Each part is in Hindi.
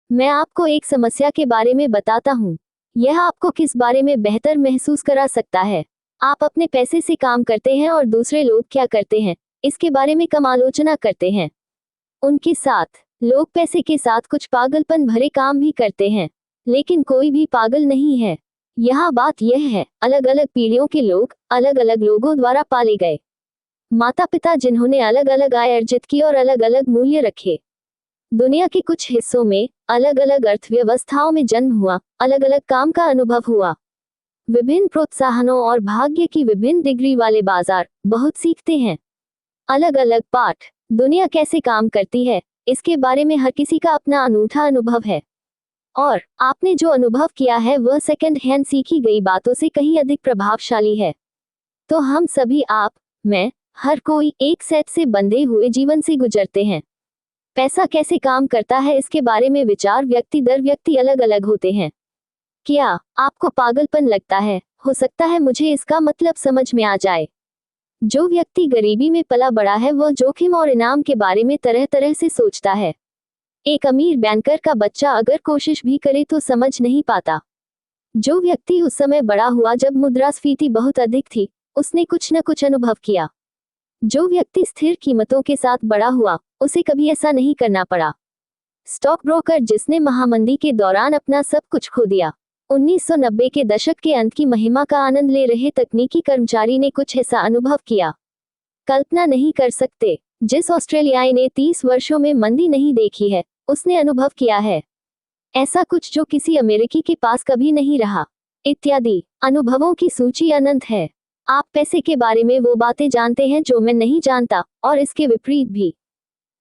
मैं आपको एक समस्या के बारे में बताता हूँ। यह आपको किस बारे में बेहतर महसूस करा सकता है। आप अपने पैसे से काम करते हैं और दूसरे लोग क्या करते हैं, इसके बारे में कम आलोचना करते हैं। उनके साथ लोग पैसे के साथ कुछ पागलपन भरे काम भी करते हैं, लेकिन कोई भी पागल नहीं है। यहाँ बात यह है, अलग अलग पीढ़ियों के लोग अलग अलग लोगों द्वारा पाले गए। माता पिता जिन्होंने अलग अलग आय अर्जित की और अलग अलग मूल्य रखे। दुनिया के कुछ हिस्सों में अलग अलग अर्थव्यवस्थाओं में जन्म हुआ, अलग अलग काम का अनुभव हुआ। विभिन्न प्रोत्साहनों और भाग्य की विभिन्न डिग्री वाले बाजार बहुत सीखते हैं। अलग अलग पाठ। दुनिया कैसे काम करती है, इसके बारे में हर किसी का अपना अनूठा अनुभव है। और आपने जो अनुभव किया है वह सेकंड हैंड सीखी गई बातों से कहीं अधिक प्रभावशाली है। तो हम सभी, आप, मैं, हर कोई एक सेट से बंधे हुए जीवन से गुजरते हैं। पैसा कैसे काम करता है इसके बारे में विचार व्यक्ति दर व्यक्ति अलग अलग होते हैं। क्या आपको पागलपन लगता है? हो सकता है मुझे इसका मतलब समझ में आ जाए। जो व्यक्ति गरीबी में पला बड़ा है वह जोखिम और इनाम के बारे में तरह तरह से सोचता है। एक अमीर बैंकर का बच्चा अगर कोशिश भी करे तो समझ नहीं पाता। जो व्यक्ति उस समय बड़ा हुआ जब मुद्रास्फीति बहुत अधिक थी, उसने कुछ न कुछ अनुभव किया। जो व्यक्ति स्थिर कीमतों के साथ बड़ा हुआ, उसे कभी ऐसा नहीं करना पड़ा। स्टॉक ब्रोकर जिसने महामंदी के दौरान अपना सब कुछ खो दिया। 1990 के दशक के अंत की महिमा का आनंद ले रहे तकनीकी कर्मचारी ने कुछ ऐसा अनुभव किया। कल्पना नहीं कर सकते। जिस ऑस्ट्रेलियाई ने 30 वर्षों में मंदी नहीं देखी है, उसने अनुभव किया है ऐसा कुछ जो किसी अमेरिकी के पास कभी नहीं रहा, इत्यादि। अनुभवों की सूची अनंत है। आप पैसे के बारे में वो बातें जानते हैं जो मैं नहीं जानता, और इसके विपरीत भी।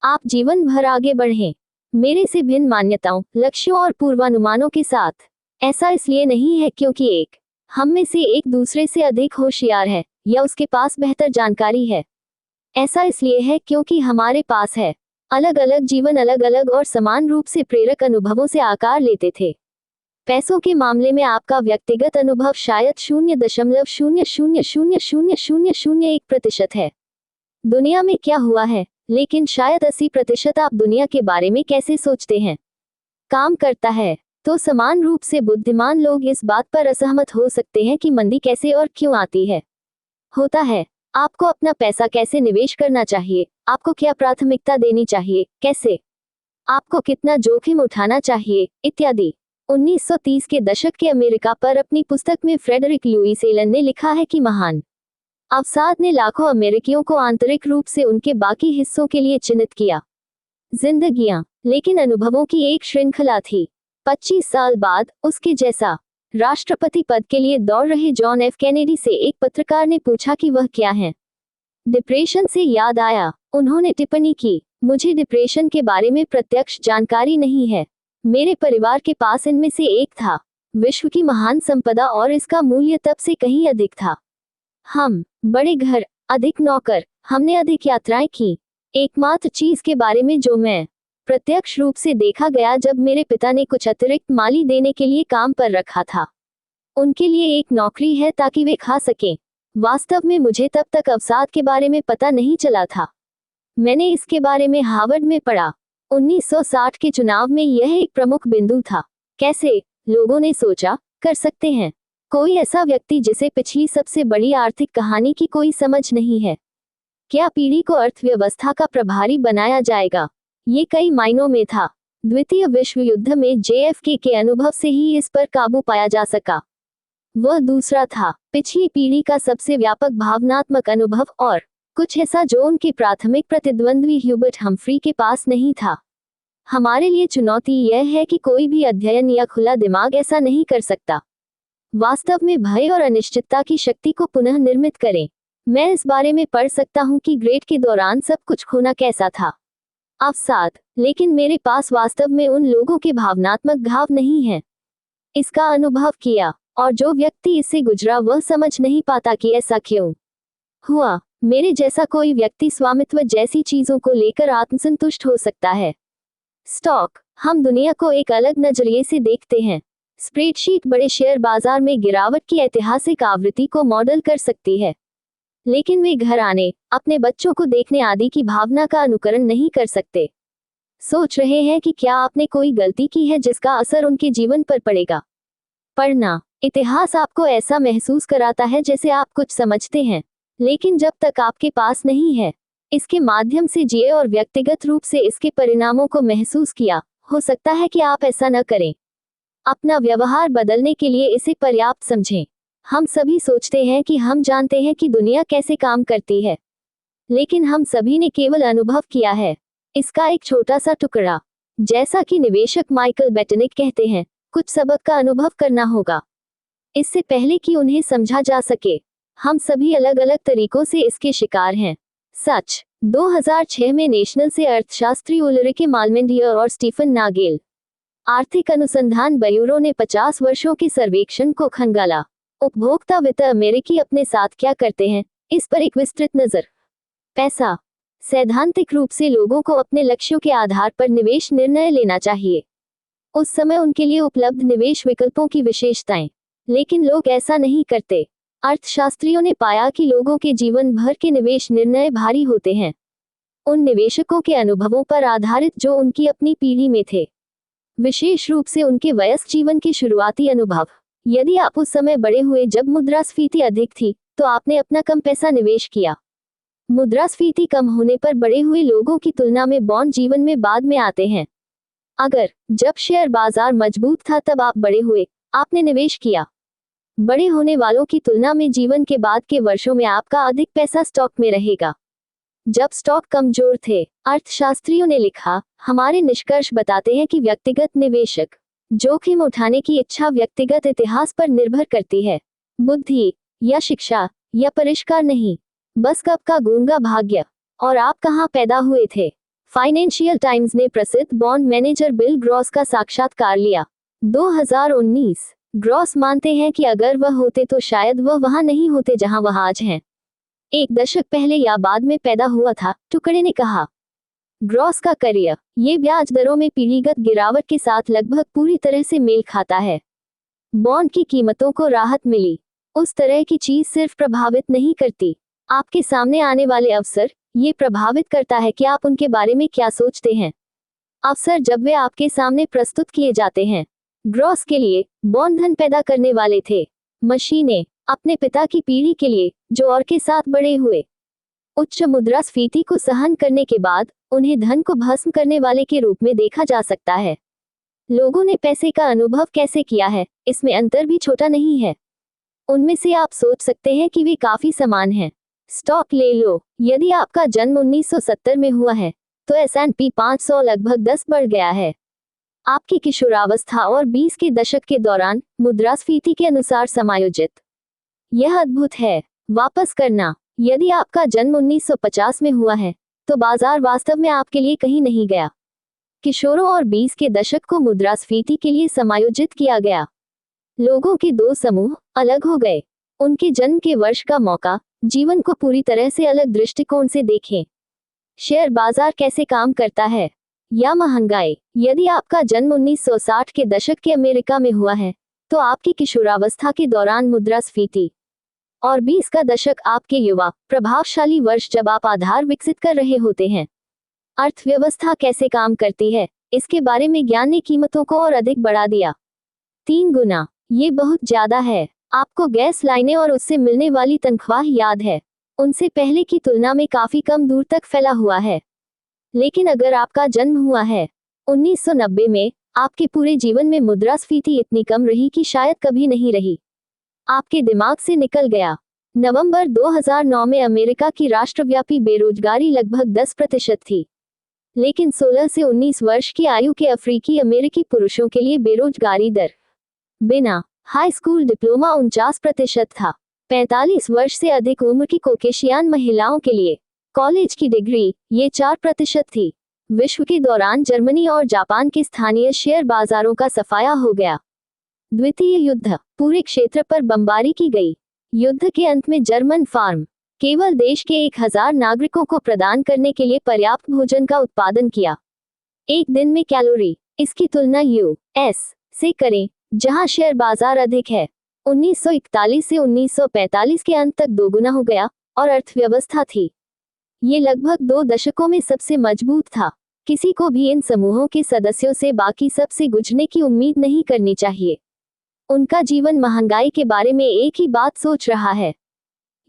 आप जीवन भर आगे बढ़ें, मेरे से भिन्न मान्यताओं, लक्ष्यों और पूर्वानुमानों के साथ। ऐसा इसलिए नहीं है क्योंकि एक हम में से एक दूसरे से अधिक होशियार है या उसके पास बेहतर जानकारी है। ऐसा इसलिए है क्योंकि हमारे पास है अलग अलग जीवन, अलग अलग और समान रूप से प्रेरक अनुभवों से आकार लेते थे। पैसों के मामले में आपका व्यक्तिगत अनुभव शायद 0.0000001% है। दुनिया में क्या हुआ है, लेकिन शायद 80% आप दुनिया के बारे में कैसे सोचते हैं काम करता है। तो समान रूप से बुद्धिमान लोग इस बात पर असहमत हो सकते हैं कि मंदी कैसे और क्यों आती है। होता है, आपको अपना पैसा कैसे निवेश करना चाहिए, आपको क्या प्राथमिकता देनी चाहिए, कैसे आपको कितना जोखिम उठाना चाहिए, इत्यादि। 1930 के दशक के अमेरिका पर अपनी पुस्तक में फ्रेडरिक लुईस एलन ने लिखा है कि महान अवसाद ने लाखों अमेरिकियों को आंतरिक रूप से उनके बाकी हिस्सों के लिए चिन्हित किया। जिंदगियां, लेकिन अनुभवों की एक श्रृंखला थी। 25 साल बाद उसके जैसा राष्ट्रपति पद के लिए दौड़ रहे जॉन एफ कैनेडी से एक पत्रकार ने पूछा कि वह क्या है। डिप्रेशन से याद आया, उन्होंने टिप्पणी की, मुझे डिप्रेशन के बारे में प्रत्यक्ष जानकारी नहीं है। मेरे परिवार के पास इनमें से एक था। विश्व की महान संपदा और इसका मूल्य तब से कहीं अधिक था। हम बड़े घर, अधिक नौकर, हमने अधिक यात्राएं की। एकमात्र चीज के बारे में जो मैं प्रत्यक्ष रूप से देखा गया जब मेरे पिता ने कुछ अतिरिक्त माली देने के लिए काम पर रखा था। उनके लिए एक नौकरी है ताकि वे खा सकें। वास्तव में मुझे तब तक अवसाद के बारे में पता नहीं चला था। मैंने इसके बारे में हार्वर्ड में पढ़ा। 1960 के चुनाव में यह एक प्रमुख बिंदु था। कैसे लोगों ने सोचा कर सकते हैं। कोई ऐसा व्यक्ति जिसे पिछली सबसे बड़ी आर्थिक कहानी की कोई समझ नहीं है। क्या पीढ़ी को अर्थव्यवस्था का प्रभारी बनाया जाएगा? ये कई मायनों में था। द्वितीय विश्व युद्ध में JFK के अनुभव से ही इस पर काबू पाया जा सका। वह दूसरा था, पिछली पीढ़ी का सबसे व्यापक भावनात्मक अनुभव और कुछ ऐसा जो उनके प्राथमिक प्रतिद्वंद्वी ह्यूबर्ट हम्फ्री के पास नहीं था। हमारे लिए चुनौती यह है कि कोई भी अध्ययन या खुला दिमाग ऐसा नहीं कर सकता। वास्तव में भय और अनिश्चितता की शक्ति को पुनः निर्मित करें। मैं इस बारे में पढ़ सकता हूँ कि ग्रेट के दौरान सब कुछ खोना कैसा था, अवसाद, लेकिन मेरे पास वास्तव में उन लोगों के भावनात्मक घाव नहीं है। इसका अनुभव किया, और जो व्यक्ति इससे गुजरा वह समझ नहीं पाता कि ऐसा क्यों हुआ। मेरे जैसा कोई व्यक्ति स्वामित्व जैसी चीजों को लेकर आत्मसंतुष्ट हो सकता है। स्टॉक, हम दुनिया को एक अलग नजरिए से देखते हैं। स्प्रेडशीट बड़े शेयर बाजार में गिरावट की ऐतिहासिक आवृत्ति को मॉडल कर सकती है, लेकिन वे घर आने, अपने बच्चों को देखने आदि की भावना का अनुकरण नहीं कर सकते। सोच रहे हैं कि क्या आपने कोई गलती की है जिसका असर उनके जीवन पर पड़ेगा। पढ़ना। इतिहास आपको ऐसा महसूस कराता है जैसे आप कुछ समझते हैं, लेकिन जब तक आपके पास नहीं है, इसके माध्यम से जिए और व्यक्तिगत रूप से इसके परिणामों को महसूस किया, हो सकता है कि आप ऐसा न करें। अपना व्यवहार बदलने के लिए इसे पर्याप्त समझें। हम सभी सोचते हैं कि हम जानते हैं कि दुनिया कैसे काम करती है, लेकिन हम सभी ने केवल अनुभव किया है इसका एक छोटा सा टुकड़ा। जैसा कि निवेशक माइकल बेटनिक कहते हैं, कुछ सबक का अनुभव करना होगा इससे पहले कि उन्हें समझा जा सके। हम सभी अलग अलग तरीकों से इसके शिकार हैं। सच। 2006 में नेशनल से अर्थशास्त्री उल्रिके मालमेंडियर और स्टीफन नागेल आर्थिक अनुसंधान ब्यूरो ने 50 वर्षों के सर्वेक्षण को खंगाला। उपभोक्ता वित्त अमेरिकी अपने साथ क्या करते हैं, इस पर एक विस्तृत नजर। पैसा। सैद्धांतिक रूप से लोगों को अपने लक्ष्यों के आधार पर निवेश निर्णय लेना चाहिए। उस समय उनके लिए उपलब्ध निवेश विकल्पों की विशेषताएं, लेकिन लोग ऐसा नहीं करते। अर्थशास्त्रियों ने पाया कि लोगों के जीवन भर के निवेश निर्णय भारी होते हैं, उन निवेशकों के अनुभवों पर आधारित जो उनकी अपनी पीढ़ी में थे, विशेष रूप से उनके वयस्क जीवन के शुरुआती अनुभव। यदि आप उस समय बड़े हुए जब मुद्रास्फीति अधिक थी, तो आपने अपना कम पैसा निवेश किया। मुद्रास्फीति कम होने पर बड़े हुए लोगों की तुलना में बॉन्ड जीवन में बाद में आते हैं। अगर जब शेयर बाजार मजबूत था तब आप बड़े हुए, आपने निवेश किया। बड़े होने वालों की तुलना में जीवन के बाद के वर्षों में आपका अधिक पैसा स्टॉक में रहेगा जब स्टॉक कमजोर थे। अर्थशास्त्रियों ने लिखा, हमारे निष्कर्ष बताते हैं कि व्यक्तिगत निवेशक जोखिम उठाने की इच्छा व्यक्तिगत इतिहास पर निर्भर करती है, बुद्धि या शिक्षा या परिष्कार नहीं, बस कब का गूंगा भाग्य और आप कहां पैदा हुए थे। फाइनेंशियल टाइम्स ने प्रसिद्ध बॉन्ड मैनेजर बिल ग्रॉस का साक्षात्कार लिया। 2019। ग्रॉस मानते हैं कि अगर वह होते तो शायद वह वहां नहीं होते जहां वह आज हैं। एक दशक पहले या बाद में पैदा हुआ था, टुकड़े ने कहा। ग्रॉस का करियर ये ब्याज दरों में पीढ़ीगत गिरावट के साथ लगभग पूरी तरह से मेल खाता है। बॉन्ड की कीमतों को राहत मिली। उस तरह की चीज सिर्फ प्रभावित नहीं करती आपके सामने आने वाले अवसर, ये प्रभावित करता है कि आप उनके बारे में क्या सोचते हैं। अवसर जब वे आपके सामने प्रस्तुत किए जाते हैं। ग्रॉस के लिए बॉन्ड धन पैदा करने वाले थे। मशीनें अपने पिता की पीढ़ी के लिए जो और के साथ बड़े हुए। उच्च मुद्रास्फीति को सहन करने के बाद उन्हें धन को भस्म करने वाले के रूप में देखा जा सकता है। लोगों ने पैसे का अनुभव कैसे किया है, इसमें अंतर भी छोटा नहीं है। उनमें से आप सोच सकते हैं कि वे काफी समान हैं। स्टॉक ले लो। यदि आपका जन्म 1970 में हुआ है, तो S&P 500 लगभग 10 बढ़ गया है। आपकी किशोरावस्था और 20 के दशक के दौरान मुद्रास्फीति के अनुसार समायोजित। यह अद्भुत है। वापस करना। यदि आपका जन्म 1950 में हुआ है, तो बाजार वास्तव में आपके लिए कहीं नहीं गया। किशोरों और 20 के दशक को मुद्रास्फीति के लिए समायोजित किया गया। लोगों के दो समूह अलग हो गए। उनके जन्म के वर्ष का मौका। जीवन को पूरी तरह से अलग दृष्टिकोण से देखें। शेयर बाजार कैसे काम करता है या महंगाई। यदि आपका जन्म 1960 के दशक के अमेरिका में हुआ है, तो आपकी किशोरावस्था के दौरान मुद्रास्फीति और 20 का दशक आपके युवा प्रभावशाली वर्ष जब आप आधार विकसित कर रहे होते हैं। अर्थव्यवस्था कैसे काम करती है, इसके बारे में ज्ञान ने कीमतों को और अधिक बढ़ा दिया। 3 गुना। ये बहुत ज्यादा है। आपको गैस लाइनें और उससे मिलने वाली तनख्वाह याद है, उनसे पहले की तुलना में काफी कम दूर तक फैला हुआ है। लेकिन अगर आपका जन्म हुआ है 1990 में, आपके पूरे जीवन में मुद्रास्फीति इतनी कम रही कि शायद कभी नहीं रही। आपके दिमाग से निकल गया। नवंबर 2009 में अमेरिका की राष्ट्रव्यापी बेरोजगारी लगभग 10% थी, लेकिन 16 से 19 वर्ष की आयु के अफ्रीकी अमेरिकी पुरुषों के लिए बेरोजगारी दर बिना हाई स्कूल डिप्लोमा 49% था। 45 वर्ष से अधिक उम्र की कोकेशियान महिलाओं के लिए कॉलेज की डिग्री ये 4% थी। विश्व के दौरान जर्मनी और जापान के स्थानीय शेयर बाजारों का सफाया हो गया। द्वितीय युद्ध। पूरे क्षेत्र पर बमबारी की गई। युद्ध के अंत में जर्मन फार्म केवल देश के 1000 नागरिकों को प्रदान करने के लिए पर्याप्त भोजन का उत्पादन किया। एक दिन में कैलोरी। इसकी तुलना यूएस से करें, जहां शेयर बाजार अधिक है। 1941 से 1945 के अंत तक दोगुना हो गया और अर्थव्यवस्था थी। ये लगभग 2 दशकों में सबसे मजबूत था। किसी को भी इन समूहों के सदस्यों से बाकी सब से गुजरने की उम्मीद नहीं करनी चाहिए। उनका जीवन महंगाई के बारे में एक ही बात सोच रहा है,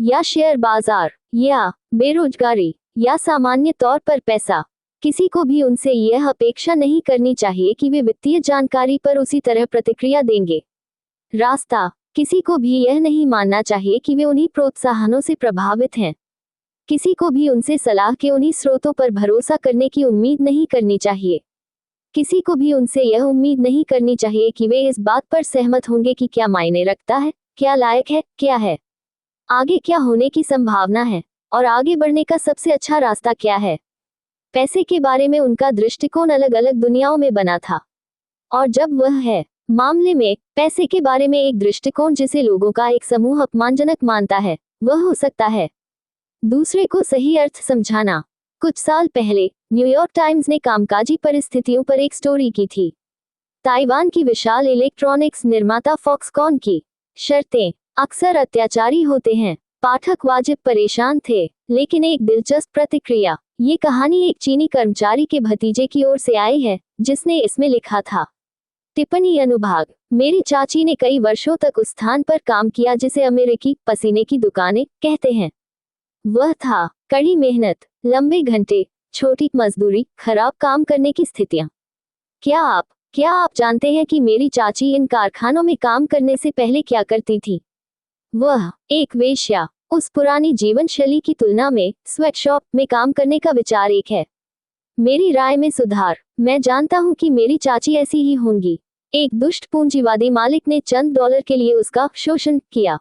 या शेयर बाजार, या बेरोजगारी, या सामान्य तौर पर पैसा। किसी को भी उनसे यह अपेक्षा नहीं करनी चाहिए कि वे वित्तीय जानकारी पर उसी तरह प्रतिक्रिया देंगे। रास्ता, किसी को भी यह नहीं मानना चाहिए कि वे उन्हीं प्रोत्साहनों से प्रभावित हैं। किसी को भी उनसे सलाह के उन्हीं स्रोतों पर भरोसा करने की उम्मीद नहीं करनी चाहिए। किसी को भी उनसे यह उम्मीद नहीं करनी चाहिए कि वे इस बात पर सहमत होंगे कि क्या मायने रखता है, क्या लायक है, क्या है, आगे क्या होने की संभावना है, और आगे बढ़ने का सबसे अच्छा रास्ता क्या है। पैसे के बारे में उनका दृष्टिकोण अलग अलग दुनियाओं में बना था, और जब वह है मामले में पैसे के बारे में एक दृष्टिकोण जिसे लोगों का एक समूह अपमानजनक मानता है, वह हो सकता है दूसरे को सही अर्थ समझाना। कुछ साल पहले न्यूयॉर्क टाइम्स ने कामकाजी परिस्थितियों पर एक स्टोरी की थी। ताइवान की विशाल इलेक्ट्रॉनिक्स निर्माता फॉक्सकॉन की शर्तें अक्सर अत्याचारी होते हैं। पाठक वाजिब परेशान थे, लेकिन एक दिलचस्प प्रतिक्रिया। ये कहानी एक चीनी कर्मचारी के भतीजे की ओर से आई है, जिसने इसमें लिखा था, टिप्पणी अनुभाग, मेरी चाची ने कई वर्षों तक उस स्थान पर काम किया जिसे अमेरिकी पसीने की दुकानें कहते हैं। वह था कड़ी मेहनत, लंबे घंटे, छोटी मजदूरी, खराब काम करने की स्थितियां। क्या आप जानते हैं कि मेरी चाची इन कारखानों में काम करने से पहले क्या करती थी? वह एक वेश्या। उस पुरानी जीवन शैली की तुलना में स्वेटशॉप में काम करने का विचार एक है। मेरी राय में सुधार। मैं जानता हूं कि मेरी चाची ऐसी ही होंगी। एक दुष्ट पूंजीवादी मालिक ने चंद डॉलर के लिए उसका शोषण किया।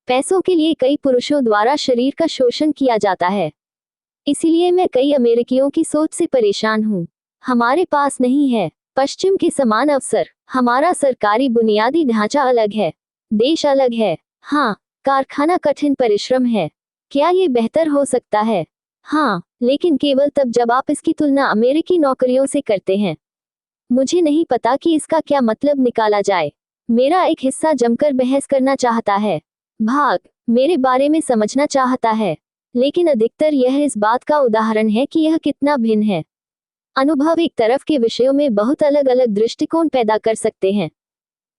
पैसों के लिए कई पुरुषों द्वारा शरीर का शोषण किया जाता है। इसीलिए मैं कई अमेरिकियों की सोच से परेशान हूं। हमारे पास नहीं है पश्चिम के समान अवसर। हमारा सरकारी बुनियादी ढांचा अलग है, देश अलग है। हाँ, कारखाना कठिन परिश्रम है। क्या ये बेहतर हो सकता है? हाँ, लेकिन केवल तब जब आप इसकी तुलना अमेरिकी नौकरियों से करते हैं। मुझे नहीं पता कि इसका क्या मतलब निकाला जाए। मेरा एक हिस्सा जमकर बहस करना चाहता है, भाग मेरे बारे में समझना चाहता है, लेकिन अधिकतर यह इस बात का उदाहरण है कि यह कितना भिन्न है। अनुभव एक तरफ के विषयों में बहुत अलग अलग दृष्टिकोण पैदा कर सकते हैं।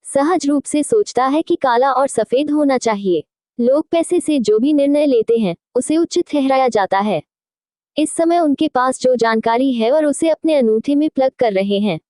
सहज रूप से सोचता है कि काला और सफेद होना चाहिए। लोग पैसे से जो भी निर्णय लेते हैं, उसे उचित ठहराया जाता है। इस समय उनके पास जो जानकारी है और उसे अपने अनूठे में प्लग कर रहे हैं।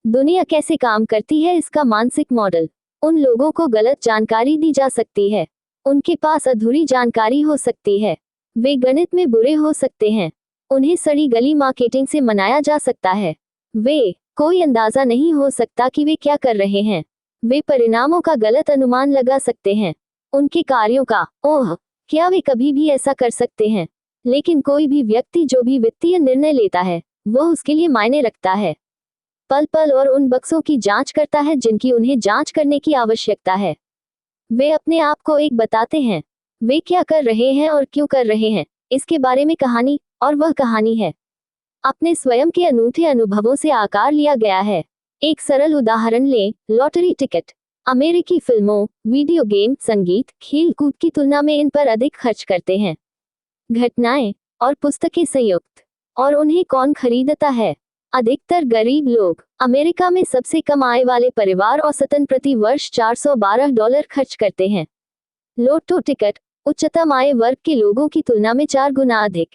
दुनिया कैसे काम करती है, इसका मानसिक मॉडल। उन लोगों को गलत जानकारी दी जा सकती है। उनके पास अधूरी जानकारी हो सकती है। वे गणित में बुरे हो सकते हैं। उन्हें सड़ी गली मार्केटिंग से मनाया जा सकता है। वे कोई अंदाजा नहीं हो सकता कि वे क्या कर रहे हैं। वे परिणामों का गलत अनुमान लगा सकते हैं, उनके कार्यों का। ओह, क्या वे कभी भी ऐसा कर सकते हैं? लेकिन कोई भी व्यक्ति जो भी वित्तीय निर्णय लेता है, वह उसके लिए मायने रखता है। पल पल और उन बक्सों की जांच करता है जिनकी उन्हें जांच करने की आवश्यकता है। वे अपने आप को एक बताते हैं। वे क्या कर रहे हैं और क्यों कर रहे हैं, इसके बारे में कहानी, और वह कहानी है अपने स्वयं के अनूठे अनुभवों से आकार लिया गया है। एक सरल उदाहरण लें, लॉटरी टिकट। अमेरिकी फिल्मों, वीडियो गेम, संगीत, खेल कूद की तुलना में इन पर अधिक खर्च करते हैं। घटनाएं और पुस्तकें संयुक्त। और उन्हें कौन खरीदता है? अधिकतर गरीब लोग। अमेरिका में सबसे कम आय वाले परिवार औसतन प्रति वर्ष $412 खर्च करते हैं। लोटो टिकट उच्चतम आय वर्ग के लोगों की तुलना में 4 गुना अधिक।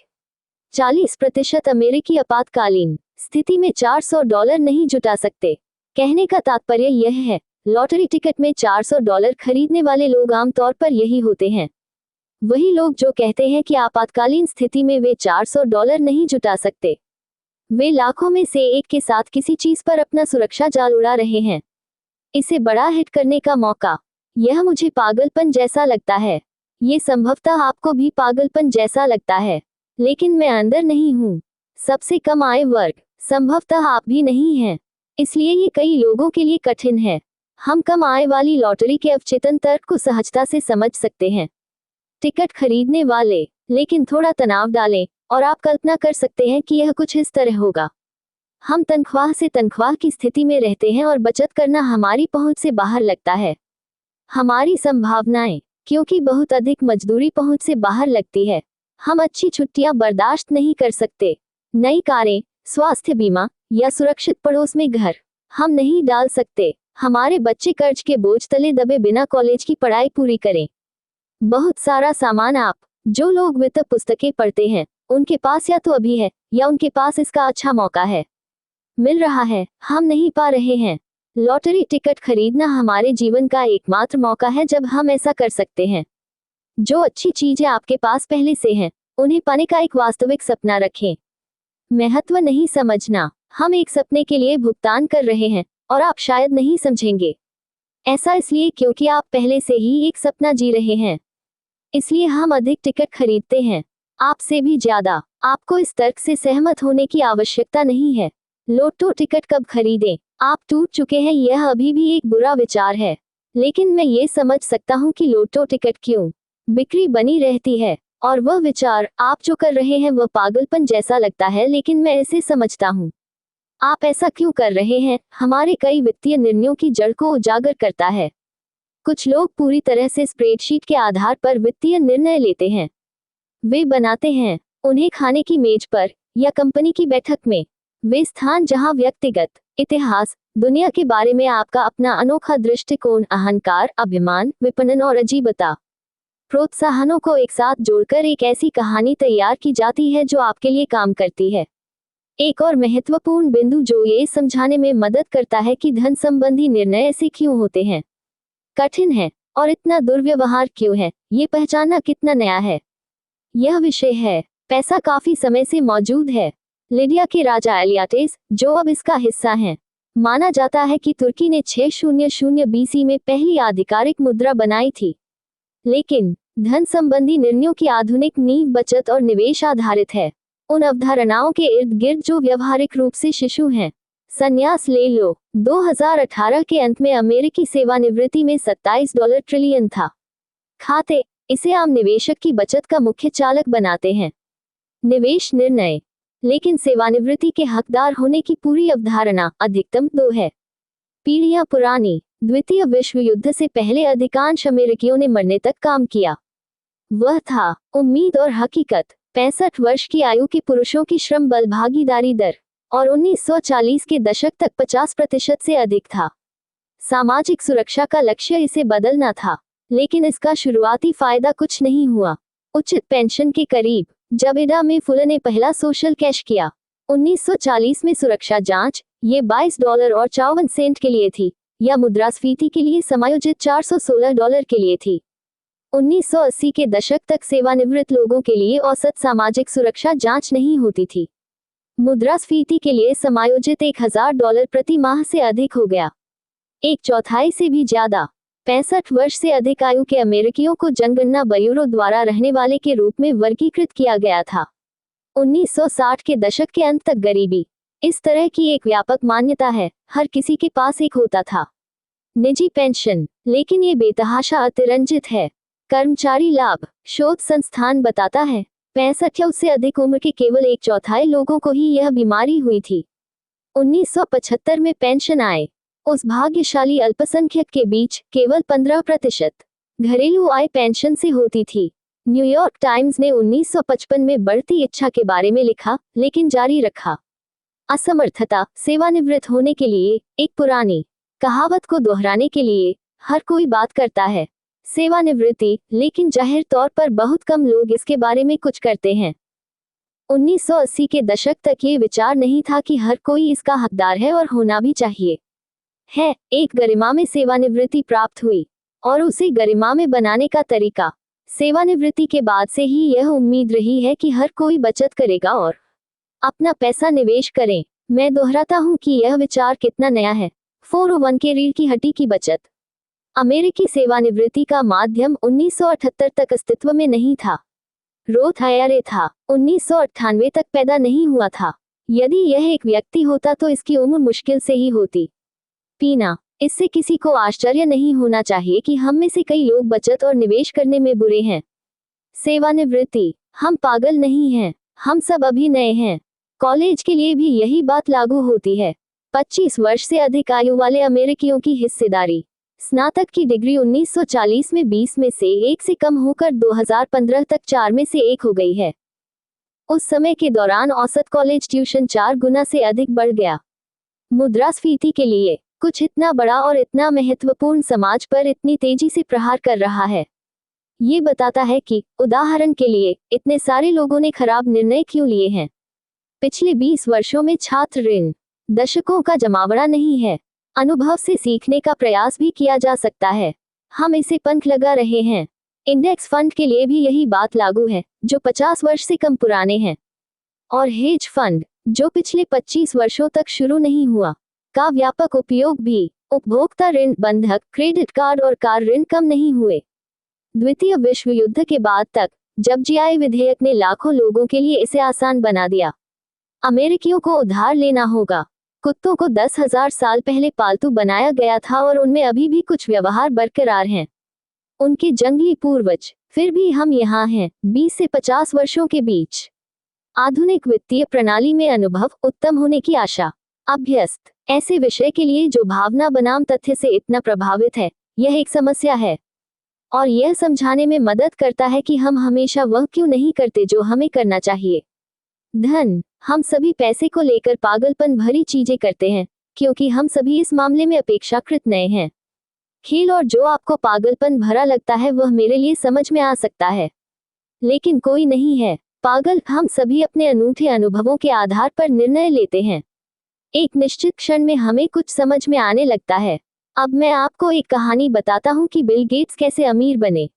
40% अमेरिकी आपातकालीन स्थिति में $400 नहीं जुटा सकते। कहने का तात्पर्य यह है, लॉटरी टिकट में $400 खरीदने वाले लोग आमतौर पर यही होते हैं। वही लोग जो कहते हैं कि आपातकालीन स्थिति में वे $400 नहीं जुटा सकते। वे लाखों में से एक के साथ किसी चीज पर अपना सुरक्षा जाल उड़ा रहे हैं। इसे बड़ा हिट करने का मौका। यह मुझे पागलपन जैसा लगता है। ये संभवतः आपको भी पागलपन जैसा लगता है, लेकिन मैं अंदर नहीं हूँ। सबसे कम आय वर्ग। संभवतः आप भी नहीं हैं। इसलिए ये कई लोगों के लिए कठिन है। हम कम आय वाली लॉटरी के अवचेतन तर्क को सहजता से समझ सकते हैं। टिकट खरीदने वाले, लेकिन थोड़ा तनाव डालें और आप कल्पना कर सकते हैं कि यह कुछ इस तरह होगा। हम तनख्वाह से तनख्वाह की स्थिति में रहते हैं और बचत करना हमारी पहुंच से बाहर लगता है। हमारी संभावनाएं, क्योंकि बहुत अधिक मजदूरी पहुंच से बाहर लगती है। हम अच्छी छुट्टियां बर्दाश्त नहीं कर सकते। नई कारें, स्वास्थ्य बीमा या सुरक्षित पड़ोस में घर हम नहीं डाल सकते। हमारे बच्चे कर्ज के बोझ तले दबे बिना कॉलेज की पढ़ाई पूरी करें। बहुत सारा सामान आप जो लोग वित्त पुस्तकें पढ़ते हैं उनके पास या तो अभी है या उनके पास इसका अच्छा मौका है, मिल रहा है, हम नहीं पा रहे हैं। लॉटरी टिकट खरीदना हमारे जीवन का एकमात्र मौका है जब हम ऐसा कर सकते हैं। जो अच्छी चीजें आपके पास पहले से हैं उन्हें पाने का एक वास्तविक सपना रखें। महत्व नहीं समझना, हम एक सपने के लिए भुगतान कर रहे हैं और आप शायद नहीं समझेंगे। ऐसा इसलिए क्योंकि आप पहले से ही एक सपना जी रहे हैं, इसलिए हम अधिक टिकट खरीदते हैं, आपसे भी ज्यादा। आपको इस तर्क से सहमत होने की आवश्यकता नहीं है। लोटो टिकट कब खरीदें? आप टूट चुके हैं, यह अभी भी एक बुरा विचार है, लेकिन मैं ये समझ सकता हूँ कि लोटो टिकट क्यों बिक्री बनी रहती है। और वह विचार आप जो कर रहे हैं वह पागलपन जैसा लगता है, लेकिन मैं इसे समझता हूँ। आप ऐसा क्यों कर रहे हैं हमारे कई वित्तीय निर्णयों की जड़ को उजागर करता है। कुछ लोग पूरी तरह से स्प्रेडशीट के आधार पर वित्तीय निर्णय लेते हैं। वे बनाते हैं उन्हें खाने की मेज पर या कंपनी की बैठक में, वे स्थान जहां व्यक्तिगत इतिहास, दुनिया के बारे में आपका अपना अनोखा दृष्टिकोण, अहंकार, अभिमान, विपणन और अजीबता प्रोत्साहनों को एक साथ जोड़कर एक ऐसी कहानी तैयार की जाती है जो आपके लिए काम करती है। एक और महत्वपूर्ण बिंदु जो ये समझाने में मदद करता है कि धन संबंधी निर्णय ऐसे क्यों होते हैं, कठिन है और इतना दुर्व्यवहार क्यों है, ये पहचानना कितना नया है। यह विषय है, पैसा काफी समय से मौजूद है। लिडिया के राजा एलियाटेस, जो अब इसका हिस्सा हैं, माना जाता है कि तुर्की ने 600 बीसी में पहली आधिकारिक मुद्रा बनाई थी। लेकिन धन संबंधी निर्णयों की आधुनिक नींव बचत और निवेश आधारित है, उन अवधारणाओं के इर्द गिर्द जो व्यवहारिक रूप से शिशु हैं। संन्यास ले लो, 2018 के अंत में अमेरिकी सेवानिवृत्ति में $27 ट्रिलियन था। खाते इसे आम निवेशक की बचत का मुख्य चालक बनाते हैं। निवेश निर्णय, लेकिन सेवानिवृत्ति के हकदार होने की पूरी अवधारणा अधिकतम 2 है। पीढ़ियां पुरानी, द्वितीय विश्व युद्ध से पहले अधिकांश अमेरिकियों ने मरने तक काम किया। वह था उम्मीद और हकीकत। 65 वर्ष की आयु के पुरुषों की श्रम बल भागीदारी दर और 1940 के दशक तक 50% से अधिक था। सामाजिक सुरक्षा का लक्ष्य इसे बदलना था, लेकिन इसका शुरुआती फायदा कुछ नहीं हुआ। उचित पेंशन के करीब, जब एडा में फुल ने पहला सोशल कैश किया 1940 में सुरक्षा जांच, ये $22.54 के लिए थी, या मुद्रास्फीति के लिए समायोजित $416 के लिए थी। 1980 के दशक तक सेवानिवृत्त लोगों के लिए औसत सामाजिक सुरक्षा जांच नहीं होती थी। मुद्रास्फीति के लिए समायोजित $1000 प्रति माह से अधिक हो गया, 1/4 से भी ज्यादा। 65 वर्ष से अधिक आयु के अमेरिकियों को जनगणना ब्यूरो द्वारा रहने वाले के रूप में वर्गीकृत किया गया था। 1960 के दशक के अंत तक गरीबी इस तरह की एक व्यापक मान्यता है, हर किसी के पास एक होता था। निजी पेंशन, लेकिन ये बेतहाशा अतिरंजित है। कर्मचारी लाभ, शोध संस्थान बताता है 65 या उससे अधिक उम्र के केवल 1/4 लोगों को ही यह बीमारी हुई थी। 1975 में पेंशन आय उस भाग्यशाली अल्पसंख्यक के बीच केवल 15% घरेलू आय पेंशन से होती थी। न्यूयॉर्क टाइम्स ने 1955 में बढ़ती इच्छा के बारे में लिखा, लेकिन जारी रखा। असमर्थता, सेवानिवृत्त होने के लिए एक पुरानी कहावत को दोहराने के लिए हर कोई बात करता है, सेवानिवृत्ति, लेकिन जाहिर तौर पर बहुत कम लोग इसके बारे में कुछ करते हैं। 1980 के दशक तक ये विचार नहीं था कि हर कोई इसका हकदार है और होना भी चाहिए। है, एक गरिमा में सेवानिवृत्ति प्राप्त हुई, और उसे गरिमा में बनाने का तरीका सेवानिवृत्ति के बाद से ही यह उम्मीद रही है कि हर कोई बचत करेगा और अपना पैसा निवेश करें। मैं दोहराता हूं कि यह विचार कितना नया है। 401 के रीढ़ की हड्डी की बचत। अमेरिकी सेवानिवृत्ति का माध्यम 1978 तक अस्तित्व में नहीं था। रोथ आईआरए था, 1998 तक पैदा नहीं हुआ था। यदि यह एक व्यक्ति होता तो इसकी उम्र मुश्किल से ही होती। पीना, इससे किसी को आश्चर्य नहीं होना चाहिए कि हम में से कई लोग बचत और निवेश करने में बुरे हैं। सेवानिवृत्ति, हम पागल नहीं हैं, हम सब अभी नए हैं। कॉलेज के लिए भी यही बात लागू होती है। 25 वर्ष से अधिक आयु वाले अमेरिकियों की हिस्सेदारी स्नातक की डिग्री 1940 में 20 में से 1 से कम होकर 2015 तक 4 में से 1 हो गई है। उस समय के दौरान औसत कॉलेज ट्यूशन 4 गुना से अधिक बढ़ गया। मुद्रास्फीति के लिए कुछ इतना बड़ा और इतना महत्वपूर्ण समाज पर इतनी तेजी से प्रहार कर रहा है। ये बताता है कि उदाहरण के लिए इतने सारे लोगों ने खराब निर्णय क्यों लिए हैं। पिछले 20 वर्षों में छात्र ऋण दशकों का जमावड़ा नहीं है। अनुभव से सीखने का प्रयास भी किया जा सकता है। हम इसे पंख लगा रहे हैं। इंडेक्स फंड के लिए भी यही बात लागू है, जो 50 वर्ष से कम पुराने हैं। और हेज फंड, जो पिछले 25 वर्षों तक शुरू नहीं हुआ, का व्यापक उपयोग भी। उपभोक्ता ऋण, बंधक, क्रेडिट कार्ड और कार ऋण कम नहीं हुए। द्वितीय विश्व युद्ध के बाद तक, जब जीआई विधेयक ने लाखों लोगों के लिए इसे आसान बना दिया। अमेरिकियों को उधार लेना होगा। कुत्तों को 10,000 साल पहले पालतू बनाया गया था और उनमें अभी भी कुछ व्यवहार बरकरार हैं। उनके जंगली पूर्वज। फिर भी हम यहाँ हैं, 20 से 50 वर्षों के बीच। आधुनिक वित्तीय प्रणाली में अनुभव उत्तम होने की आशा। अभ्यस्त ऐसे विषय के लिए जो भावना बनाम तथ्य से इतना प्रभावित है, यह एक समस्या है। और यह समझाने में मदद करता है कि हम हमेशा वह क्यों नहीं करते जो हमें करना चाहिए। धन, हम सभी पैसे को लेकर पागलपन भरी चीजें करते हैं, क्योंकि हम सभी इस मामले में अपेक्षाकृत नए हैं। खेल, और जो आपको पागलपन भरा लगता है वह मेरे लिए समझ में आ सकता है, लेकिन कोई नहीं है पागल। हम सभी अपने अनूठे अनुभवों के आधार पर निर्णय लेते हैं। एक निश्चित क्षण में हमें कुछ समझ में आने लगता है। अब मैं आपको एक कहानी बताता हूँ कि बिल गेट्स कैसे अमीर बने।